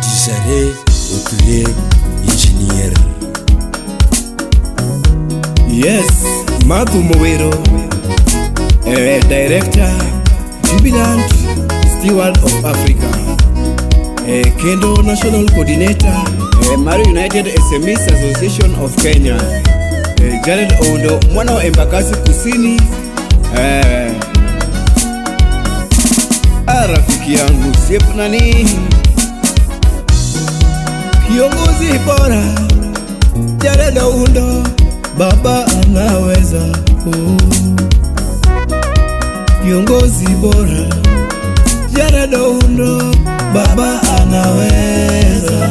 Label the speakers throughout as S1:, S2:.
S1: Desiré Otule, engineer.
S2: Yes, Mathu Mowero, director, Jubilant Steward of Africa, Kendo National Coordinator, Maro United SMEs Association of Kenya, Jared Oundo, mwana wa Embakasi Kusini, rafiki yangu Siepu nani, kiongozi bora Jared Oundo, baba anaweza, kiongozi bora Jared Oundo, baba anaweza,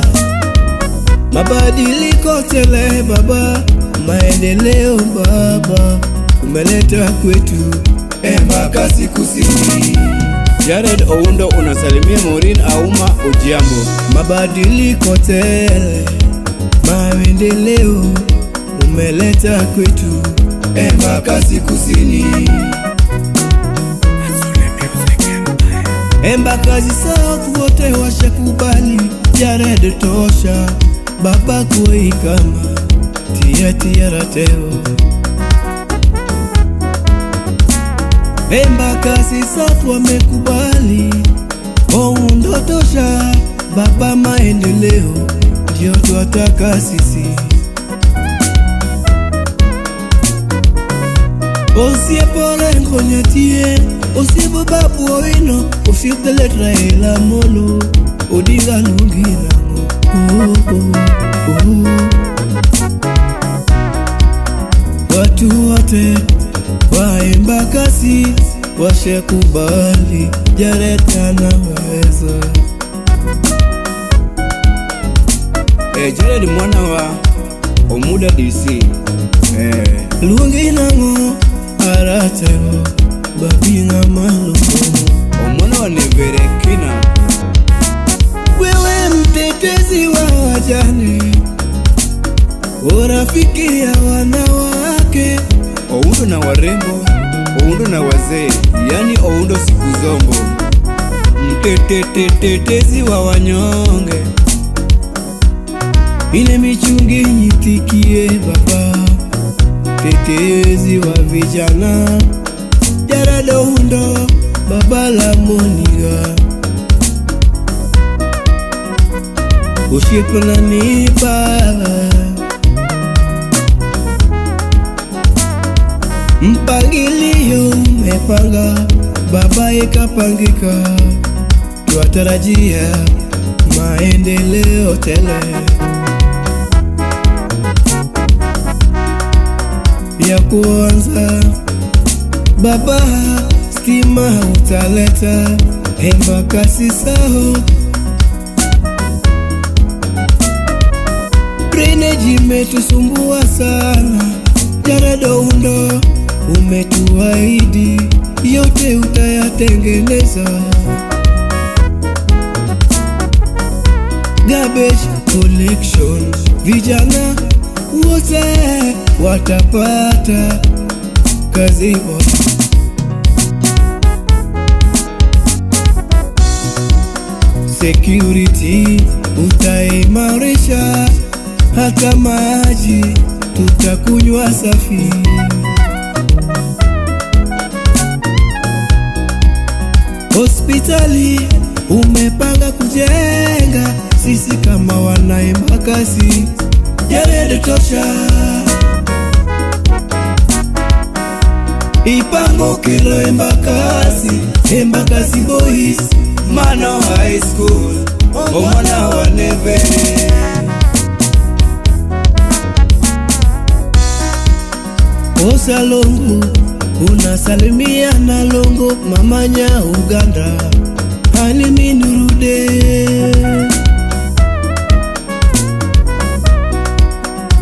S2: mabadiliko tele baba, maendeleo baba, umeleta kwetu Embakasi Kusini. Jared Oundo unasalimia Maureen Auma Ojiambo, mabadiliko tele, maendeleo umeleta kwetu Embakasi Kusini. Embakasi South wote washakubali Jared tosha, baba koi kama tia rateo. Embakasi South wamekubali Oundo tosha, baba maendeleo ndio twataka sisi. Osie pole nkonyatie, osie babu oino, osie teletra ela molo, Odinga Lungina. Watu wote wa Embakasi washakubali Jared anaweza. Jared mwana wa Omuda DC, Lungina ngo arateo babinga malungo, omwana wa Neverekina. Wewe mtetezi wa wajane, urafiki ya wanawake, Oundo na warembo, Oundo na wazee, yani Oundo siku zombo, mtetezi wa wanyonge, ile michungi nyitikie baba, tetezi wa vijana Jared Oundo, baba la Moniga, Ushipu na nipa mpangilio umepanga, baba ikapangika, tuatarajia maendeleo tele. Ya kwanza baba, stima utaleta Embakasi South, drainage imetusumbua sana, Jared Oundo umetuahidi yote utayatengeneza. Garbage collection, vijana wote watapata kazi bora. Security utaimarisha, hata maji tutakunywa safi. Hospitali umepanga kujenga, sisi kama wana Embakasi Jared tosha. Ipango kilo Embakasi, Embakasi Boys Mano High School, omwana wa Neve. Osalongo unasalimia na Longo, mamanya Uganda, Haniminrude.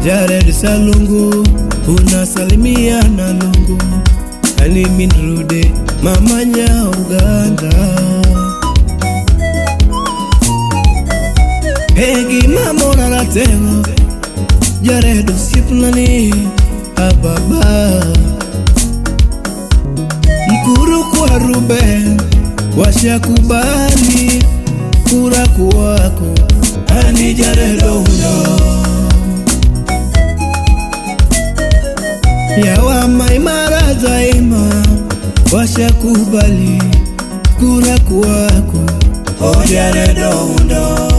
S2: Jared Salongo unasalimia na Longo, Haniminrude, mamanya Uganda. Hegi mamora ratego Jared Siplani ababa, Mkuru kwa Ruben washakubali kura kwako Jared Oundo. Yawa maimara daima washakubali kura kwako, oh Jared Oundo.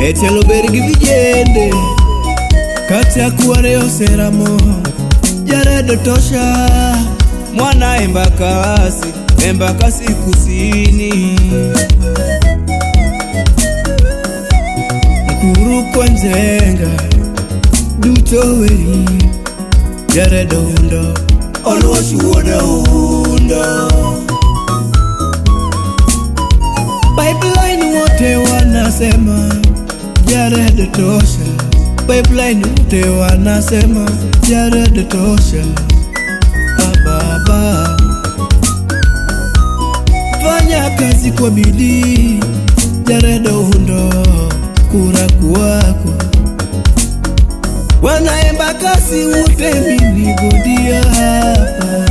S2: Etelo bergi vijende kata kuare oseramo, Jared tosha mwana Embakasi kusini. Mkuru kwa Nzenga duto weri, Jared Oundo always Oundo. Pipeline wote wanasema Jared tosha, pipeline wote wanasema Jared tosha. Baba fanya kazi kwa bidii, Jared Oundo kura kwako. Wana Embakasi wote mimi godia hapa,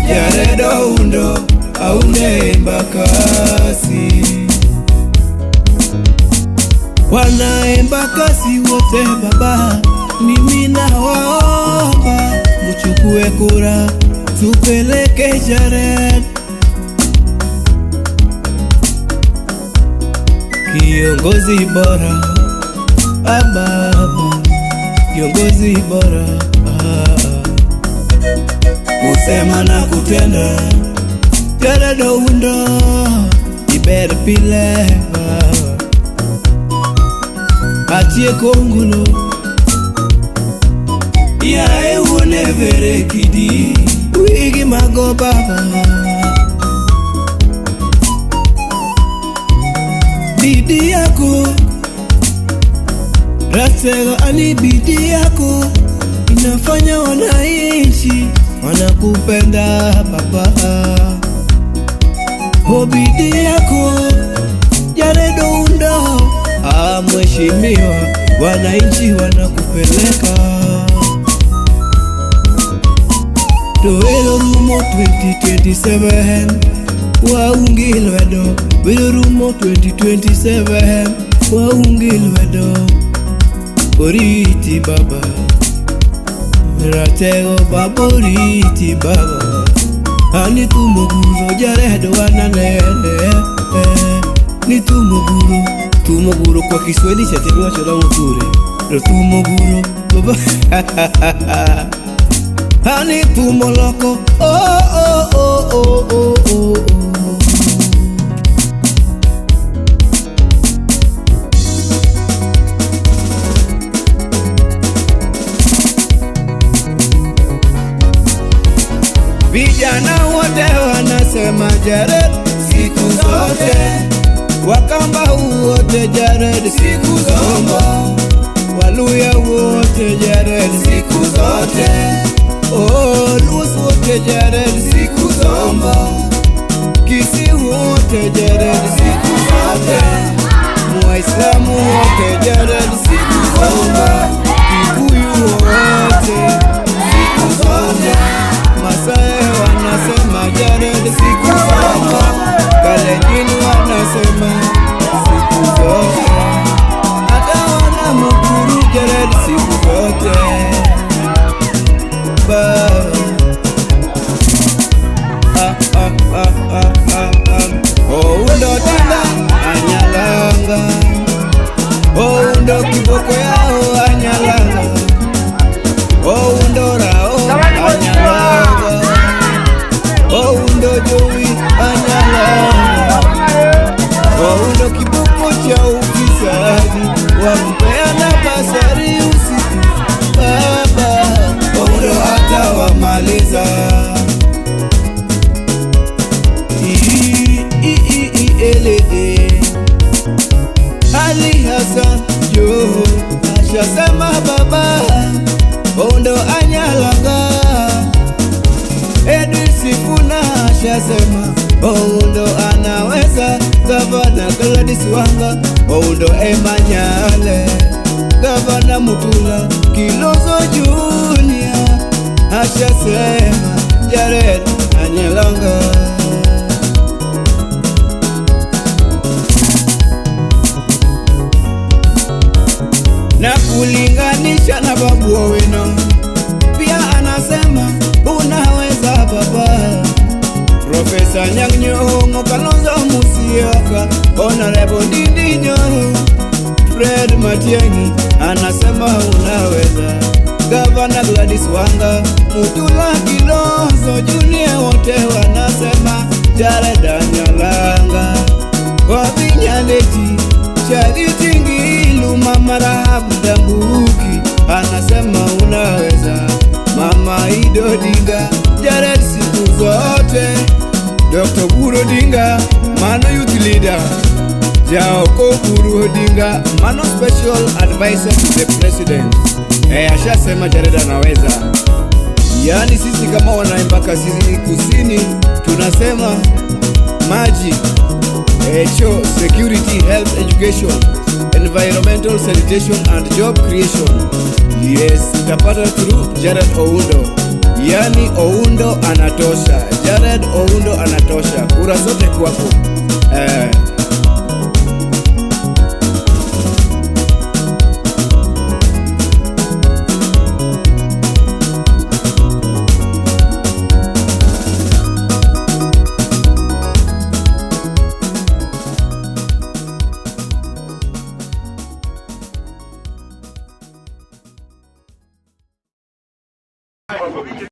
S2: Jared Oundo aunde Embakasi. Wana Embakasi wote baba, mimi nawaomba mchukue kura tupeleke Jared. Kiongozi bora baba, kiongozi bora kusema na kutenda, Jared Oundo ibere pile atie kongulo ya eune vere kidi wigi mago baba. Bidii yako Rasega ani bidii yako inafanya wananchi wanakupenda baba. Ho bidii yako Jared Oundo mheshimiwa, wananchi wanakupeleka. Toelo rumo 2027 waungilwedo, Toelo rumo 2027 waungilwedo. Oriti baba, Ratego baba, oriti baba. Ani tumoguro Jared wanalele, ni tumoguro kwa Kiswahili cha tibiwa chola mture. Tumoguro baba. Ani tumoloko, oh oh oh oh oh oh. Vijana wote wanasema Jared siku zote, Wakamba wote Jared siku zote, Waluya wote Jared siku zote, oh Luos wote Jared siku zote, Kisii wote Jared siku zote, Waislamu wote Jared siku zote, Kikuyu wote siku zote, Masai wanasema Jared siku zote, Kalenjin wanasema siku zote, hata wana Mukuru Jared siku zote. Oundo tanda anyalanga, Oundo kiboko yao anyalanga, Oundo rao anyalanga, Oundo jowi anyalanga, Oundo kiboko cha ufisadi wakupeana basari usiku baba. Oundo hata wamaliza Ali Hassan Joho ashasema baba, Oundo anyalanga. Edwin Sifuna ashasema Oundo anaweza. Gavana Gladys Wanga, Oundo Emanyale. Gavana Mutula Kilonzo Junior ashasema Jared anyalanga. huo wino. Pia anasema unaweza baba. Profesa Anyang' Nyong'o, Kalonzo Musyoka, Honorable Ndindi Nyoro, Fred Matiang'i anasema unaweza. Governor Gladys Wanga, Mutula Kilonzo Junior wote wanasema Jared Anyalanga. Wavinya Ndeti, Charity Ngilu, Mama Rahab Ndambuki anasema unaweza. Mama Ido Odinga, Jared siku zote. Dr. Oburu Odinga, Mano Youth Leader. Jaoko Oburu Odinga, Mano Special Advisor to the President. Ashasema Jared anaweza. Yani sisi kama wanaembaka sisi kusini tunasema maji, cho, security, health, education, environmental sanitation and job creation. Yes, utapata through Jared Oundo. Yani Oundo anatosha, Jared Oundo anatosha. Kura zote kwako.